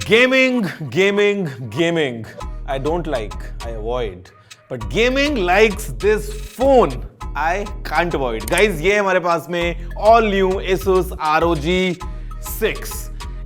Gaming, gaming, gaming. I don't like, I avoid. But gaming likes this phone. I can't avoid. Guys, ये हमारे पास में all new Asus ROG 6.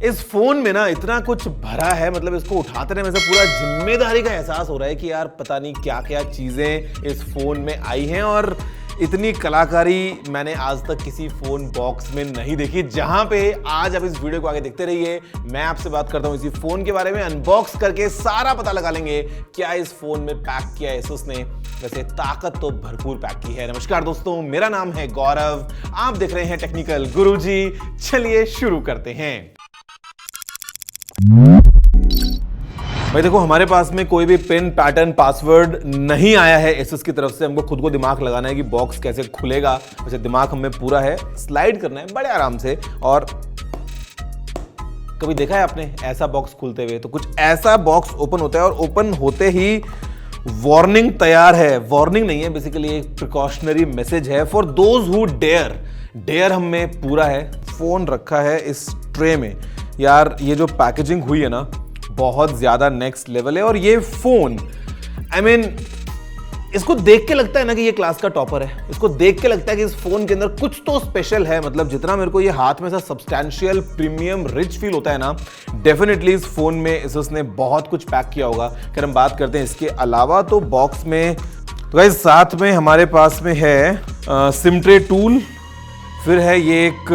इस phone में ना इतना कुछ भरा है, मतलब इसको उठाते रहने में से पूरा जिम्मेदारी का एहसास हो रहा है कि यार पता नहीं क्या क्या चीजें इस फोन में आई हैं और इतनी कलाकारी मैंने आज तक किसी फोन बॉक्स में नहीं देखी। जहां पे आज आप इस वीडियो को आगे देखते रहिए, मैं आपसे बात करता हूं इसी फोन के बारे में। अनबॉक्स करके सारा पता लगा लेंगे क्या इस फोन में पैक किया है Asus ने। वैसे ताकत तो भरपूर पैक की है। नमस्कार दोस्तों, मेरा नाम है गौरव, आप देख रहे हैं टेक्निकल गुरुजी। चलिए शुरू करते हैं। भाई देखो, हमारे पास में कोई भी पिन पैटर्न पासवर्ड नहीं आया है Asus की तरफ से। हमको खुद को दिमाग लगाना है कि बॉक्स कैसे खुलेगा। वैसे दिमाग हमें पूरा है, स्लाइड करना है बड़े आराम से। और कभी देखा है आपने ऐसा बॉक्स खुलते हुए? तो कुछ ऐसा बॉक्स ओपन होता है और ओपन होते ही वार्निंग तैयार है। वार्निंग नहीं है, बेसिकली एक प्रिकॉशनरी मैसेज है फॉर दोज हु डेयर हम में पूरा है। फोन रखा है इस ट्रे में। यार ये जो पैकेजिंग हुई है ना, बहुत ज्यादा नेक्स्ट लेवल है। और ये फोन इसको देख के लगता है ना कि ये क्लास का टॉपर है। इसको देख के लगता है कि इस फोन के अंदर कुछ तो स्पेशल है। मतलब जितना मेरे को ये हाथ में सा सब्सटैंशियल प्रीमियम रिच फील होता है ना, डेफिनेटली इस फोन में Asus ने बहुत कुछ पैक किया होगा। अगर हम बात करते हैं इसके अलावा तो बॉक्स में तो गाइस साथ में हमारे पास में है सिम ट्रे टूल, फिर है ये एक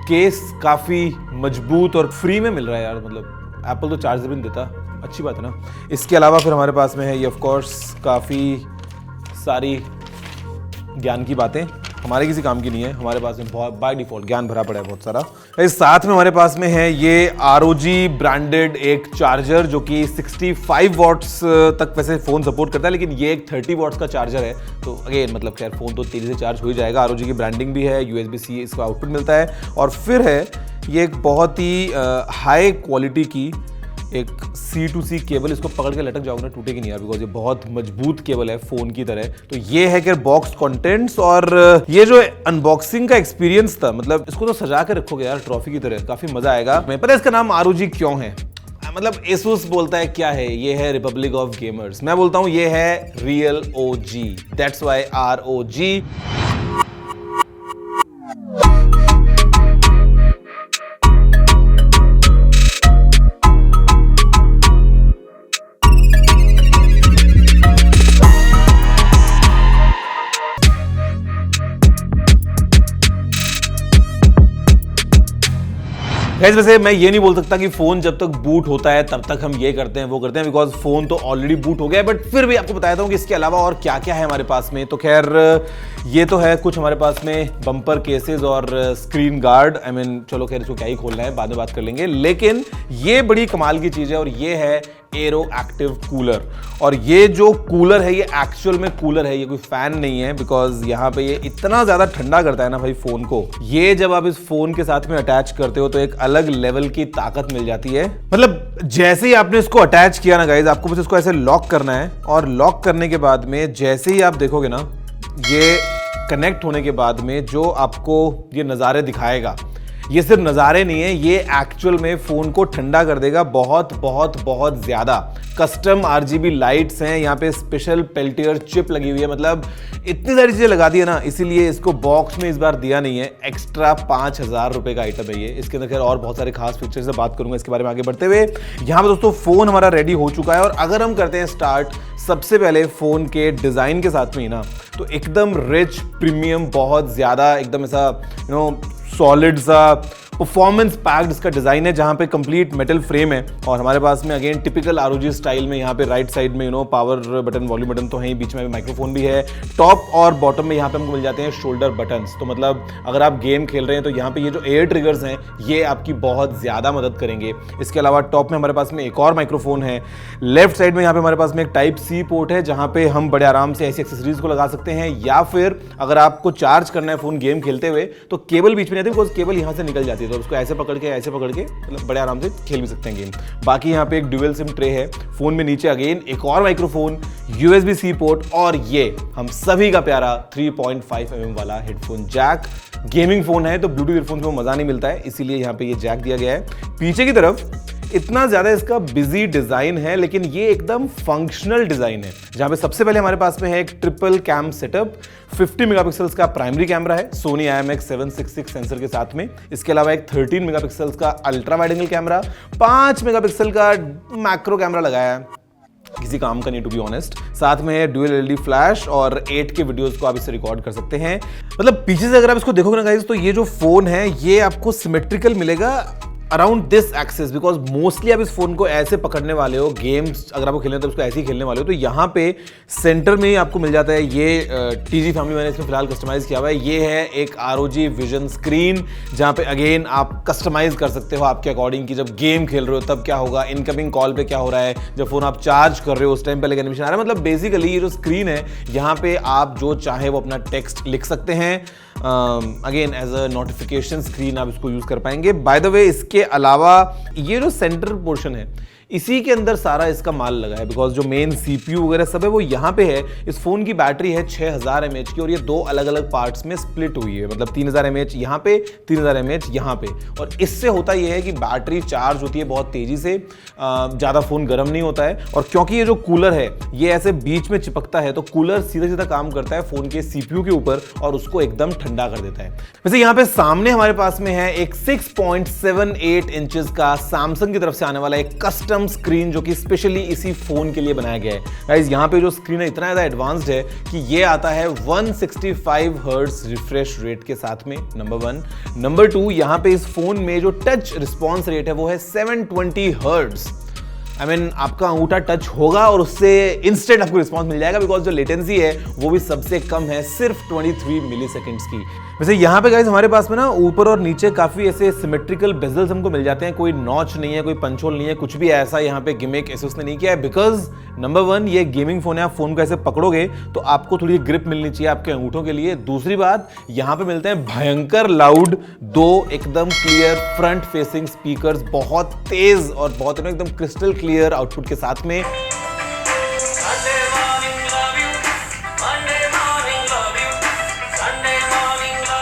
केस काफी मजबूत और फ्री में मिल रहा है। यार मतलब एप्पल तो चार्जर भी नहीं देता, अच्छी बात है ना। इसके अलावा फिर हमारे पास में है ये ऑफ कोर्स काफ़ी सारी ज्ञान की बातें, हमारे किसी काम की नहीं है। हमारे पास में बहुत बाय डिफॉल्ट ज्ञान भरा पड़ा है बहुत सारा। इस साथ में हमारे पास में है ये ROG ब्रांडेड एक चार्जर जो कि 65 वॉट्स तक वैसे फ़ोन सपोर्ट करता है, लेकिन ये एक 30 वॉट्स का चार्जर है। तो अगेन मतलब खैर फ़ोन तो तेज़ी से चार्ज हो ही जाएगा। ROG की ब्रांडिंग भी है, USB-C इसका आउटपुट मिलता है। और फिर है ये एक बहुत ही हाई क्वालिटी की एक C2C केबल। इसको पकड़ के लटक जाओगे ना, टूटेगी नहीं यार, बिकॉज ये बहुत मजबूत केबल है फोन की तरह। तो ये है कि बॉक्स कंटेंट्स। और ये जो अनबॉक्सिंग का एक्सपीरियंस था, मतलब इसको तो सजा के रखोगे यार ट्रॉफी की तरह, काफी मजा आएगा। मैं पता है इसका नाम ROG क्यों है? मतलब Asus बोलता है क्या है, ये है रिपब्लिक ऑफ गेमर्स। मैं बोलता हूं ये है real OG, that's why ROG। Guys वैसे मैं ये नहीं बोल सकता कि फोन जब तक बूट होता है तब तक हम ये करते हैं वो करते हैं, बिकॉज फोन तो ऑलरेडी बूट हो गया है। बट फिर भी आपको बताता हूँ कि इसके अलावा और क्या क्या है हमारे पास में। तो खैर ये तो है कुछ हमारे पास में बम्पर केसेस और स्क्रीन गार्ड। चलो खैर इसको क्या ही खोलना है, बाद में बात कर लेंगे। लेकिन ये बड़ी कमाल की चीज है और ये है एरो एक्टिव कूलर। और ये जो कूलर है ये एक्चुअल में कूलर है, ये कोई फैन नहीं है। बिकॉज यहाँ पे ये इतना ज्यादा ठंडा करता है ना भाई फोन को। ये जब आप इस फोन के साथ में अटैच करते हो तो एक अलग लेवल की ताकत मिल जाती है। मतलब जैसे ही आपने इसको अटैच किया ना गाइज, आपको बस इसको ऐसे लॉक करना है। और लॉक करने के बाद में जैसे ही आप देखोगे ना, ये कनेक्ट होने के बाद में जो आपको ये नज़ारे दिखाएगा, ये सिर्फ नज़ारे नहीं है, ये एक्चुअल में फ़ोन को ठंडा कर देगा बहुत बहुत बहुत ज़्यादा। कस्टम RGB लाइट्स हैं, यहाँ पे स्पेशल पेल्टियर चिप लगी हुई है। मतलब इतनी सारी चीज़ें लगा दी है ना, इसीलिए इसको बॉक्स में इस बार दिया नहीं है। एक्स्ट्रा 5000 रुपये का आइटम है ये। इसके अंदर खैर और बहुत सारे खास फीचर्स से बात करूंगा इसके बारे में आगे बढ़ते हुए। यहाँ पर दोस्तों फ़ोन हमारा रेडी हो चुका है। और अगर हम करते हैं स्टार्ट सबसे पहले फ़ोन के डिज़ाइन के साथ में ही ना, तो एकदम रिच प्रीमियम, बहुत ज़्यादा एकदम ऐसा सॉलिड सा परफॉर्मेंस पैक्ड इसका डिजाइन है, जहां पे कंप्लीट मेटल फ्रेम है। और हमारे पास में अगेन टिपिकल ROG स्टाइल में यहाँ पे राइट साइड में पावर बटन, वॉल्यूम बटन तो है, बीच में माइक्रोफोन भी है। टॉप और बॉटम में यहाँ पे हमको मिल जाते हैं शोल्डर बटन्स। तो मतलब अगर आप गेम खेल रहे हैं तो यहाँ पे ये जो एयर ट्रिगर्स हैं ये आपकी बहुत ज्यादा मदद करेंगे। इसके अलावा टॉप में हमारे पास में एक और माइक्रोफोन है। लेफ्ट साइड में यहाँ पे हमारे पास में एक Type-C पोर्ट है, जहां पे हम बड़े आराम से ऐसी एक्सेसरीज को लगा सकते हैं। या फिर अगर आपको चार्ज करना है फोन गेम खेलते हुए तो केबल बीच में नहीं आती, बिकॉज केबल यहाँ से निकल जाती है। तो उसको ऐसे पकड़ के मतलब बड़े आराम से खेल भी सकते हैं गेम। बाकी यहाँ पे एक ड्यूअल सिम ट्रे है। फोन में नीचे अगेन एक और माइक्रोफोन, USB-C पोर्ट और ये हम सभी का प्यारा 3.5 mm वाला हेडफोन जैक। गेमिंग फोन है तो ब्लूटूथ ईयरफोन्स में मजा नहीं मिलता है, इसीलिए यहाँ पे ये जैक दिया गया है। पीछे की तरफ इतना ज्यादा इसका बिजी डिजाइन है, लेकिन ये एकदम फंक्शनल डिजाइन है, जहां पे सबसे पहले हमारे पास में है एक ट्रिपल कैम सेटअप। 50 मेगापिक्सल्स का प्राइमरी कैमरा है सोनी IMX766 सेंसर के साथ में। इसके अलावा एक 13 मेगापिक्सल्स का ultra wide angle camera, 5 megapixel का मैक्रो कैमरा लगाया है, किसी काम का नहीं टू बी ऑनेस्ट। साथ में है डुअल एलईडी फ्लैश और 8 के वीडियोस को आप इससे रिकॉर्ड कर सकते हैं। मतलब पीछे से अगर आप इसको देखोगे ना गाइस, तो ये जो फोन है ये आपको सिमेट्रिकल मिलेगा around this axis, because mostly आप इस फोन को ऐसे पकड़ने वाले हो, गेम्स अगर आपको खेलने तो उसको ऐसे ही खेलने वाले हो, तो यहाँ पे सेंटर में ही आपको मिल जाता है ये TG फैमिली मैंने इसमें फिलहाल कस्टमाइज किया हुआ है। ये है एक ROG विजन स्क्रीन, जहाँ पे अगेन आप कस्टमाइज कर सकते हो आपके अकॉर्डिंग कि जब गेम खेल रहे हो तब क्या होगा, इनकमिंग कॉल पे क्या हो रहा है, जब फोन आप चार्ज कर रहे हो उस टाइम पे अलग एनिमेशन आ रहा है। मतलब बेसिकली ये जो स्क्रीन है यहाँ पे आप जो चाहे वो अपना टेक्स्ट लिख सकते हैं। Again as a notification screen आप इसको यूज कर पाएंगे। बाय द वे इसके अलावा ये जो सेंटर पोर्शन है इसी के अंदर सारा इसका माल लगा है, बिकॉज जो मेन CPU वगैरह सब है वो यहाँ पे है। इस फोन की बैटरी है 6000 mAh की और ये 2 अलग अलग पार्ट्स में स्प्लिट हुई है, मतलब 3000 mAh यहाँ पे, 3000 mAh यहाँ पे। और इससे होता ये है कि बैटरी चार्ज होती है बहुत तेजी से, ज़्यादा फोन गर्म नहीं होता है। और क्योंकि ये जो कूलर है ये ऐसे बीच में चिपकता है, तो कूलर सीधा सीधा काम करता है फोन के CPU के ऊपर और उसको एकदम ठंडा कर देता है। वैसे यहाँ पे सामने हमारे पास में है एक 6.78 इंचेस का सैमसंग की तरफ से आने वाला एक कस्टम स्क्रीन, जो कि स्पेशली इसी फोन के लिए बनाया गया है। गाइस यहाँ पे जो स्क्रीन है इतना ज्यादा एडवांस्ड है कि ये आता है 165 हर्ट्ज रिफ्रेश रेट के साथ में, नंबर 1। नंबर 2, यहाँ पे इस फोन में जो टच रिस्पॉन्स रेट है वो है 720 हर्ट्ज। I mean, आपका अंगूठा टच होगा और उससे इंस्टेंट आपको रिस्पॉन्स मिल जाएगा, बिकॉज जो लेटेंसी है वो भी सबसे कम है, सिर्फ 23 मिली सेकेंड्स की। वैसे यहाँ पे गाइस हमारे पास में ना ऊपर और नीचे काफी ऐसे सिमेट्रिकल बेजल्स हमको मिल जाते हैं। कोई नॉच नहीं है, कोई पंच होल नहीं है, कुछ भी ऐसा यहाँ पे गिमिक ऐसे उसने नहीं किया है, बिकॉज नंबर 1 ये गेमिंग फोन है, आप फोन को ऐसे पकड़ोगे तो आपको थोड़ी ग्रिप मिलनी चाहिए आपके अंगूठों के लिए। दूसरी बात, यहाँ पे मिलते हैं भयंकर लाउड 2 एकदम क्लियर फ्रंट फेसिंग स्पीकर्स, बहुत तेज और बहुत एकदम क्रिस्टल क्लियर आउटपुट के साथ में।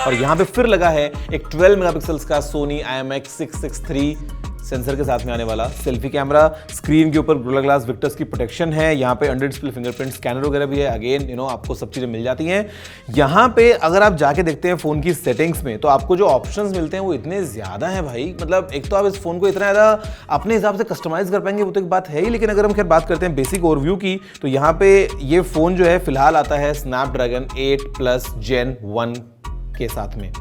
और यहां पे फिर लगा है एक 12 मेगापिक्सल्स का सोनी IMX663 सेंसर के साथ में आने वाला सेल्फी कैमरा। स्क्रीन के ऊपर गोरिल्ला ग्लास विक्टर्स की प्रोटेक्शन है, यहाँ पे अंडर डिस्प्ले फिंगरप्रिंट स्कैनर वगैरह भी है। अगेन आपको सब चीजें मिल जाती हैं। यहाँ पे अगर आप जाके देखते हैं फोन की सेटिंग्स में, तो आपको जो ऑप्शंस मिलते हैं वो इतने ज्यादा हैं भाई। मतलब एक तो आप इस फोन को इतना ज्यादा अपने हिसाब से कस्टमाइज कर पाएंगे वो तो एक बात है ही, लेकिन अगर हम खैर बात करते हैं बेसिक ओवरव्यू की, तो यहाँ पे ये फोन जो है फिलहाल आता है स्नैपड्रैगन 8+ Gen 1 के साथ में।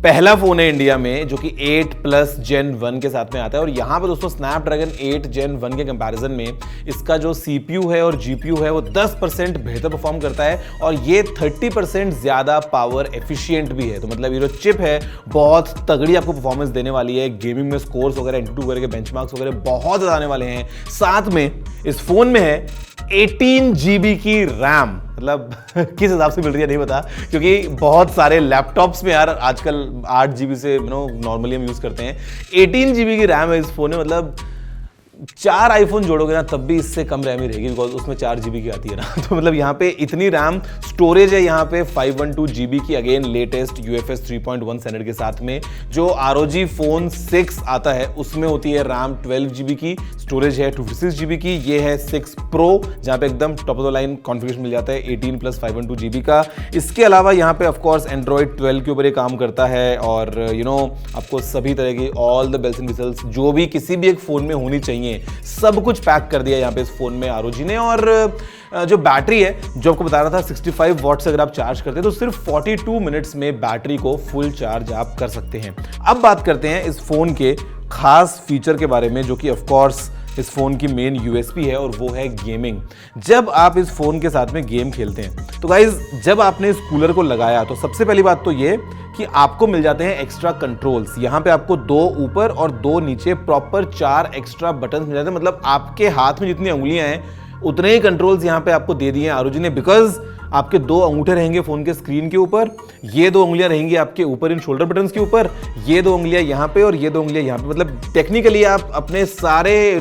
पहला फोन है इंडिया में जो कि 8+ Gen 1 के साथ में आता है। और यहाँ पर दोस्तों स्नैपड्रैगन 8 Gen 1 के कंपैरिजन में इसका जो CPU है और GPU है वो 10% बेहतर परफॉर्म करता है और ये 30% ज्यादा पावर एफिशिएंट भी है। तो मतलब ये जो चिप है बहुत तगड़ी आपको परफॉर्मेंस देने वाली है। गेमिंग में स्कोर्स वगैरह, Antutu वगैरह के बेंचमार्क्स वगैरह बहुत ज्यादा आने वाले हैं। साथ में इस फोन में है 18 GB की रैम। मतलब किस हिसाब से मिल रही है नहीं पता, क्योंकि बहुत सारे लैपटॉप्स में यार आजकल 8 GB से नॉर्मली हम यूज करते हैं। 18 GB की रैम है इस फोन में। मतलब 4 आईफोन जोड़ोगे ना तब भी इससे कम रैम ही रहेगी, बिकॉज उसमें 4 GB की आती है ना। तो मतलब यहाँ पे इतनी रैम, स्टोरेज है यहाँ पे 512 GB की, अगेन लेटेस्ट UFS 3.1 स्टैंडर्ड के साथ में। जो ROG Phone 6 आता है उसमें होती है रैम 12 GB की, स्टोरेज है 256 GB की। ये है 6 Pro जहाँ पे एकदम top of the line configuration मिल जाता है 18 + 512 GB का। इसके अलावा यहाँ पे ऑफकोर्स Android 12 के ऊपर ये काम करता है और आपको सभी तरह की ऑल द बेल्स एंड व्हिसल्स जो भी किसी भी एक फोन में होनी चाहिए सब कुछ पैक कर दिया यहाँ पे इस फोन में ROG ने। और जो बैटरी है जो आपको बता रहा था 65 वॉट से अगर आप चार्ज करते हैं तो सिर्फ 42 मिनट्स में बैटरी को फुल चार्ज आप कर सकते हैं। अब बात करते हैं इस फोन के खास फीचर के बारे में, जो कि ऑफ कोर्स इस फोन की मेन USP है और वो है गेमिंग। जब आप इस फोन के साथ में गेम खेलते हैं तो गाइज जब आपने इस कूलर को लगाया तो सबसे पहली बात तो ये कि आपको मिल जाते हैं एक्स्ट्रा कंट्रोल्स। यहाँ पे आपको 2 ऊपर और 2 नीचे प्रॉपर 4 एक्स्ट्रा बटन मिल जाते हैं। मतलब आपके हाथ में जितनी उंगलियां हैं उतने ही कंट्रोल्स यहाँ पे आपको दे दिए हैं ROG ने, बिकॉज आपके 2 अंगूठे रहेंगे फोन के स्क्रीन के ऊपर, ये 2 उंगलियां रहेंगी आपके ऊपर इन शोल्डर बटन्स के ऊपर, ये 2 उंगलियां यहाँ पे और ये 2 उंगलियां यहाँ पे। मतलब टेक्निकली आप अपने सारे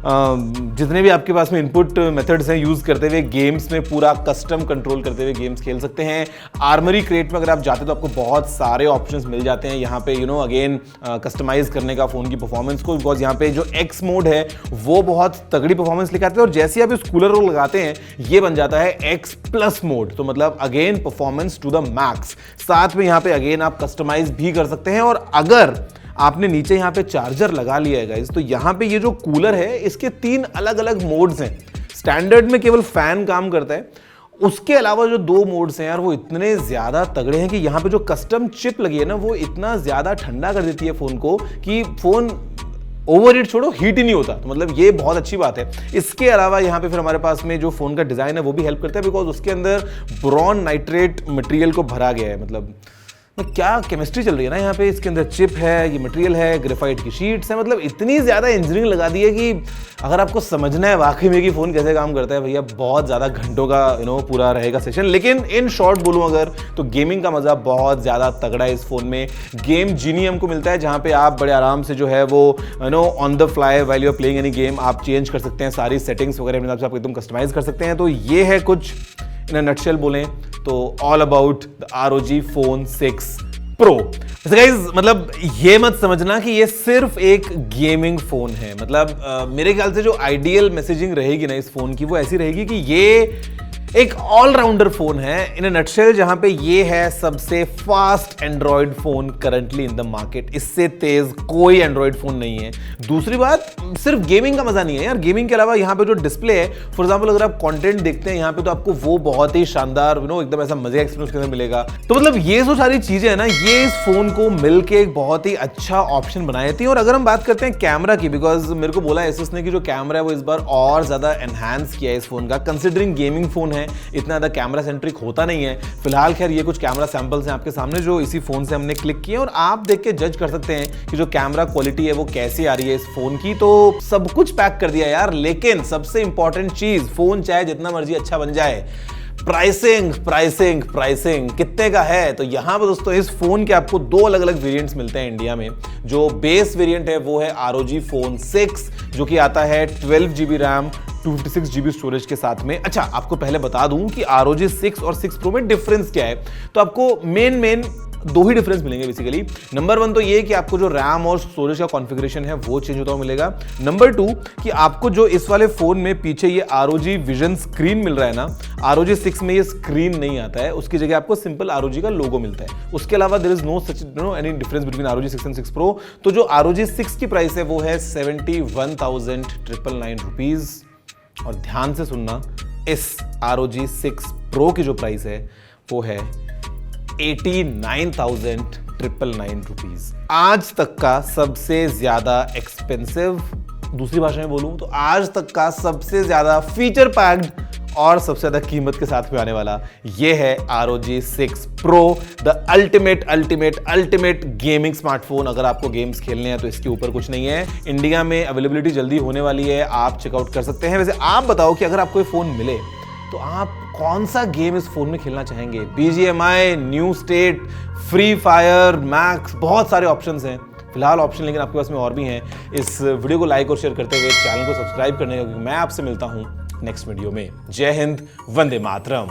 जितने भी आपके पास में इनपुट मेथड्स हैं यूज करते हुए गेम्स में पूरा कस्टम कंट्रोल करते हुए गेम्स खेल सकते हैं। आर्मरी क्रेट में अगर आप जाते तो आपको बहुत सारे ऑप्शंस मिल जाते हैं यहाँ पे, अगेन कस्टमाइज करने का फोन की परफॉर्मेंस को, बिकॉज यहाँ पे जो एक्स मोड है वो बहुत तगड़ी परफॉर्मेंस लेके आते हैं, और जैसे आप इस कूलर को लगाते हैं ये बन जाता है एक्स प्लस मोड, तो मतलब again performance to the max. साथ में यहाँ पे अगेन आप कस्टमाइज भी कर सकते हैं, और अगर आपने नीचे यहाँ पे चार्जर लगा लिया है गाइस, तो यहाँ पे ये जो कूलर है इसके 3 अलग अलग मोड्स हैं। स्टैंडर्ड में केवल फैन काम करता है, उसके अलावा जो 2 मोड्स हैं यार वो इतने ज्यादा तगड़े हैं कि यहाँ पे जो कस्टम चिप लगी है ना वो इतना ज्यादा ठंडा कर देती है फोन को कि फोन ओवर हीट छोड़ो, हीट ही नहीं होता। तो मतलब ये बहुत अच्छी बात है। इसके अलावा यहाँ पे फिर हमारे पास में जो फोन का डिजाइन है वो भी हेल्प करता है, बिकॉज उसके अंदर बोरॉन नाइट्रेट मटेरियल को भरा गया है। मतलब क्या केमिस्ट्री चल रही है ना यहाँ पे, इसके अंदर चिप है, ये मटेरियल है, ग्रेफाइट की शीट्स है, मतलब इतनी ज्यादा इंजीनियरिंग लगा दी है कि अगर आपको समझना है वाकई में कि फोन कैसे काम करता है भैया, बहुत ज्यादा घंटों का पूरा रहेगा सेशन। लेकिन इन शॉर्ट बोलूं अगर, तो गेमिंग का मजा बहुत ज्यादा तगड़ा है इस फोन में। गेम जीनी हमको मिलता है जहाँ पे आप बड़े आराम से जो है वो on the fly while you are playing any game आप चेंज कर सकते हैं, सारी सेटिंग्स वगैरह अपने हिसाब से आप एकदम कस्टमाइज कर सकते हैं। तो ये है कुछ इन अ नटशेल बोलें तो all about the ROG Phone 6 Pro। वैसे गाइस मतलब ये मत समझना कि ये सिर्फ एक गेमिंग फोन है, मतलब मेरे ख्याल से जो आइडियल मैसेजिंग रहेगी ना इस फोन की वो ऐसी रहेगी कि ये एक ऑलराउंडर फोन है इन अ नटशेल, जहां पे ये है सबसे fast Android phone currently in the market. इससे तेज कोई एंड्रॉयड फोन नहीं है। दूसरी बात, सिर्फ गेमिंग का मजा नहीं है यार, गेमिंग के अलावा यहाँ पे जो डिस्प्ले है, फॉर एग्जांपल अगर आप कंटेंट देखते हैं यहाँ पे तो आपको वो बहुत ही शानदार एकदम ऐसा मजे एक्सपीरियंस के अंदर मिलेगा। तो मतलब ये जो सारी चीजें है ना, ये इस फोन को मिलके एक बहुत ही अच्छा ऑप्शन बनाई थी। और अगर हम बात करते हैं कैमरा की, बिकॉज मेरे को बोला एसुस ने कि जो कैमरा है वो इस बार और ज्यादा एनहांस किया है इस फोन का, कंसिडरिंग गेमिंग फोन है इतना ज्यादा कैमरा सेंट्रिक होता नहीं है। फिलहाल खैर ये कुछ कैमरा सैंपल्स हैं आपके सामने जो इसी फोन से हमने क्लिक किए, और आप देख के जज कर सकते हैं कि जो कैमरा क्वालिटी है वो कैसी आ रही है इस फोन की। तो सब कुछ पैक कर दिया यार, लेकिन सबसे इंपॉर्टेंट चीज, फोन चाहे जितना मर्जी अच्छा बन जाए, प्राइसिंग प्राइसिंग प्राइसिंग कितने का है। तो यहां पर दोस्तों इस फोन के आपको 2 अलग अलग वेरिएंट्स मिलते हैं इंडिया में। जो बेस वेरिएंट है वो है ROG Phone 6 जो कि आता है 12 GB रैम 256 GB स्टोरेज के साथ में। अच्छा आपको पहले बता दूं कि ROG 6 और 6 Pro में डिफरेंस क्या है। तो आपको मेन 2 ही डिफरेंस मिलेंगे बेसिकली। नंबर 1 तो ये कि आपको जो रैम और स्टोरेज का कॉन्फ़िगरेशन है वो चेंज होता हुआ मिलेगा। नंबर 2 कि आपको जो इस वाले फोन में पीछे ये ROG विजन स्क्रीन मिल रहा है ना, ROG 6 में ये स्क्रीन नहीं आता है, उसकी जगह आपको सिंपल ROG का लोगो मिलता है। उसके अलावा there is no such any difference between ROG 6 and 6 Pro। तो जो ROG 6 की प्राइस है वो है 71,999 रुपीज। और ध्यान से सुनना, इस ROG 6 Pro की जो प्राइस है वो है 89,999 रुपीज। आज तक का सबसे ज्यादा एक्सपेंसिव, दूसरी भाषा में बोलूं तो आज तक का सबसे ज्यादा फीचर पैक्ड और सबसे ज्यादा कीमत के साथ में आने वाला ये है ROG 6 Pro, the ultimate gaming smartphone. अगर आपको गेम्स खेलने हैं तो इसके ऊपर कुछ नहीं है। इंडिया में अवेलेबिलिटी जल्दी होने वाली है, आप चेकआउट कर सकते हैं। वैसे आप बताओ कि अगर आपको ये फोन मिले तो आप कौन सा गेम इस फोन में खेलना चाहेंगे? BGMI, new state, free fire, max, बहुत सारे ऑप्शंस हैं फिलहाल ऑप्शन, लेकिन आपके पास में और भी हैं। इस वीडियो को लाइक और शेयर करते हुए चैनल को सब्सक्राइब करने का, क्योंकि मैं आपसे मिलता हूं नेक्स्ट वीडियो में। जय हिंद, वंदे मातरम।